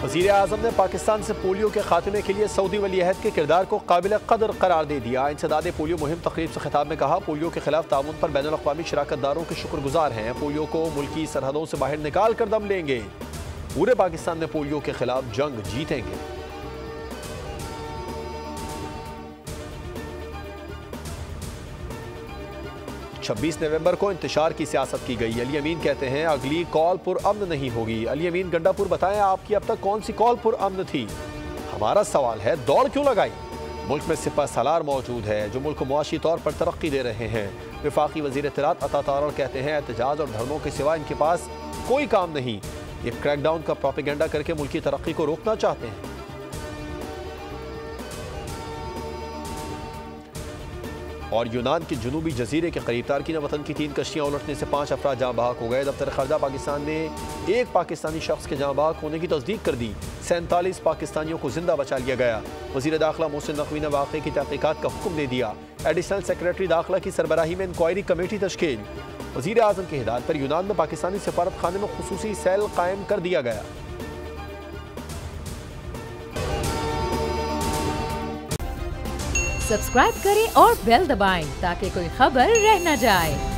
वज़ीर आज़म ने पाकिस्तान से पोलियो के खात्मे के लिए सऊदी वली अहद के किरदार को काबिल कदर करार दे दिया। इंसदाद पोलियो मुहिम तकरीब से खिताब में कहा, पोलियो के खिलाफ ताउन पर बैनुल अक़वामी शराकतदारों के शुक्रगुजार हैं। पोलियो को मुल्की सरहदों से बाहर निकाल कर दम लेंगे। पूरे पाकिस्तान में पोलियो के खिलाफ जंग जीतेंगे। 26 नवंबर को इंतशार की सियासत की गई। अली अमीन कहते हैं अगली कॉल पुरअमन नहीं होगी। अली अमीन गंडापुर, बताएं आपकी अब तक कौन सी कॉल पुरअमन थी? हमारा सवाल है, दौड़ क्यों लगाई? मुल्क में सिपह सलार मौजूद है जो मुल्क को मुआशी तौर पर तरक्की दे रहे हैं। वफाकी वज़ीर इत्तलात अता तारड़ कहते हैं एहतजाज और धरनों के सिवा इनके पास कोई काम नहीं। ये क्रैकडाउन का प्रोपेगेंडा करके मुल्की तरक्की को रोकना चाहते हैं। और यूनान के जुनूबी जजीरे के करीब तारकीन वतन की 3 कश्तियाँ उलटने से 5 अफराद जाँ बहक हो गए। दफ्तर खारजा पाकिस्तान ने एक पाकिस्तानी शख्स के जाँ बहक होने की तस्दीक कर दी। 47 पाकिस्तानियों को जिंदा बचा लिया गया। वज़ीर दाखिला मोहसिन नकवी ने वाक़े की तहक़ीक़ात का हुक्म दे दिया। एडिशनल सेक्रेटरी दाखिला की सरबराही में इंक्वायरी कमेटी तश्कील। वज़ीर आज़म की हिदायत पर यूनान में पाकिस्तानी सफारत खाने में खुसूसी सेल कायम कर दिया गया। सब्सक्राइब करें और बेल दबाएं ताकि कोई खबर रह न जाए।